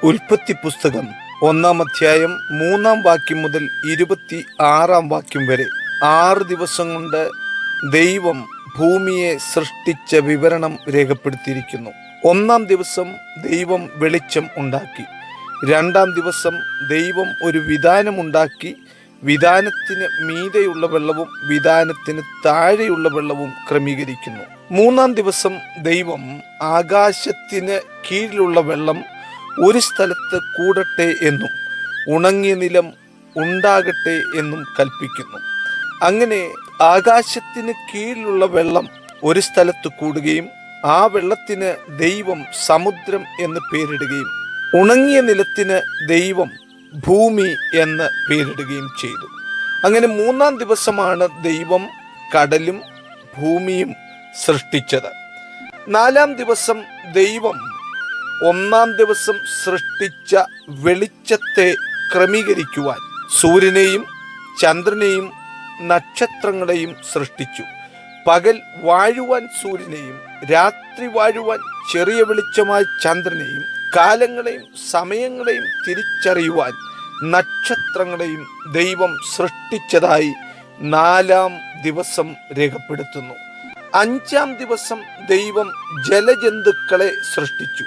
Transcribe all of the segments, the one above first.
ഉൽപ്പത്തി പുസ്തകം 1-ാം അധ്യായം 3-ാം വാക്യം മുതൽ 26-ാം വാക്യം വരെ 6 ദിവസം കൊണ്ട് ദൈവം ഭൂമിയെ സൃഷ്ടിച്ച വിവരണം രേഖപ്പെടുത്തിയിരിക്കുന്നു. 1-ാം ദിവസം ദൈവം വെളിച്ചം ഉണ്ടാക്കി. 2-ാം ദിവസം ദൈവം ഒരു വിധാനമുണ്ടാക്കി. വിധാനത്തിന് മീതെയുള്ള വെള്ളവും വിധാനത്തിന് താഴെയുള്ള വെള്ളവും ക്രമീകരിക്കുന്നു. 3-ാം ദിവസം ദൈവം ആകാശത്തിന് കീഴിലുള്ള വെള്ളം ഒരു സ്ഥലത്ത് കൂടട്ടെ എന്നും ഉണങ്ങിയ നിലം ഉണ്ടാകട്ടെ എന്നും കൽപ്പിക്കുന്നു. അങ്ങനെ ആകാശത്തിന് കീഴിലുള്ള വെള്ളം ഒരു സ്ഥലത്ത് കൂടുകയും ആ വെള്ളത്തിന് ദൈവം സമുദ്രം എന്ന് പേരിടുകയും ഉണങ്ങിയ നിലത്തിന് ദൈവം ഭൂമി എന്ന് പേരിടുകയും ചെയ്തു. അങ്ങനെ 3-ാം ദിവസമാണ് ദൈവം കടലും ഭൂമിയും സൃഷ്ടിച്ചത്. 4-ാം ദിവസം ദൈവം 1-ാം ദിവസം സൃഷ്ടിച്ച വെളിച്ചത്തെ ക്രമീകരിക്കുവാൻ സൂര്യനെയും ചന്ദ്രനെയും നക്ഷത്രങ്ങളെയും സൃഷ്ടിച്ചു. പകൽ വാഴുവാൻ സൂര്യനെയും രാത്രി വാഴുവാൻ ചെറിയ വെളിച്ചമായ ചന്ദ്രനെയും കാലങ്ങളെയും സമയങ്ങളെയും തിരിച്ചറിയുവാൻ നക്ഷത്രങ്ങളെയും ദൈവം സൃഷ്ടിച്ചതായി 4-ാം ദിവസം രേഖപ്പെടുത്തുന്നു. 5-ാം ദിവസം ദൈവം ജലജന്തുക്കളെ സൃഷ്ടിച്ചു.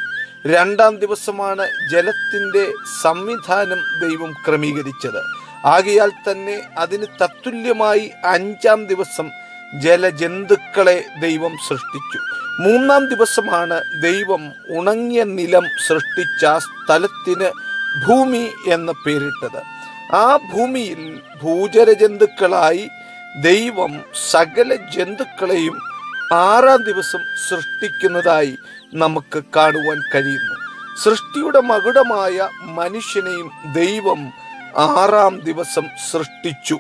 2-ാം ദിവസമാണ് ജലത്തിൻ്റെ സംവിധാനം ദൈവം ക്രമീകരിച്ചത്. ആകയാൽ തന്നെ അതിന് തത്തുല്യമായി 5-ാം ദിവസം ജലജന്തുക്കളെ ദൈവം സൃഷ്ടിച്ചു. 3-ാം ദിവസമാണ് ദൈവം ഉണങ്ങിയ നിലം സൃഷ്ടിച്ച സ്ഥലത്തിന് ഭൂമി എന്ന് പേരിട്ടത്. ആ ഭൂമിയിൽ ഭൂചരജന്തുക്കളായി ദൈവം സകല ജന്തുക്കളെയും 6-ാം ദിവസം സൃഷ്ടിക്കുന്നതായി നമുക്ക് കാണുവാൻ കഴിയുന്നു. സൃഷ്ടിയുടെ മകുടമായ മനുഷ്യനെയും ദൈവം 6-ാം ദിവസം സൃഷ്ടിച്ചു.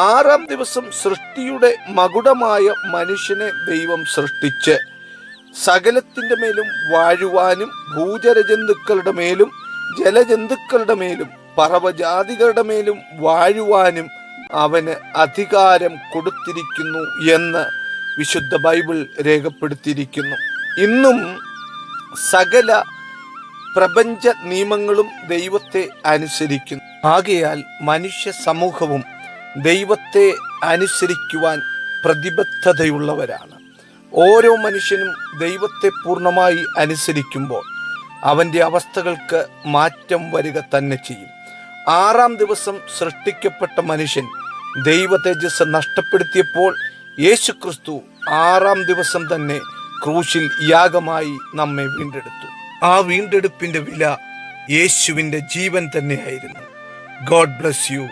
6-ാം ദിവസം സൃഷ്ടിയുടെ മകുടമായ മനുഷ്യനെ ദൈവം സൃഷ്ടിച്ച് സകലത്തിൻ്റെ മേലും വാഴുവാനും ഭൂചരജന്തുക്കളുടെ മേലും ജലജന്തുക്കളുടെ മേലും പറവജാതികളുടെ മേലും വാഴുവാനും അവന് അധികാരം കൊടുത്തിരിക്കുന്നു എന്ന് വിശുദ്ധ ബൈബിൾ രേഖപ്പെടുത്തിയിരിക്കുന്നു. ഇന്നും സകല പ്രപഞ്ച നിയമങ്ങളും ദൈവത്തെ അനുസരിക്കുന്നു. ആകയാൽ മനുഷ്യ സമൂഹവും ദൈവത്തെ അനുസരിക്കുവാൻ പ്രതിബദ്ധതയുള്ളവരാണ്. ഓരോ മനുഷ്യനും ദൈവത്തെ പൂർണ്ണമായി അനുസരിക്കുമ്പോൾ അവൻ്റെ അവസ്ഥകൾക്ക് മാറ്റം വരിക തന്നെ ചെയ്യും. 6-ാം ദിവസം സൃഷ്ടിക്കപ്പെട്ട മനുഷ്യൻ ദൈവ തേജസ്സ് നഷ്ടപ്പെടുത്തിയപ്പോൾ യേശുക്രിസ്തു 6-ാം ദിവസം തന്നെ ക്രൂശിൽ യാഗമായി നമ്മെ വീണ്ടെടുത്തു. ആ വീണ്ടെടുപ്പിൻ്റെ വില യേശുവിൻ്റെ ജീവൻ തന്നെയായിരുന്നു. God bless you.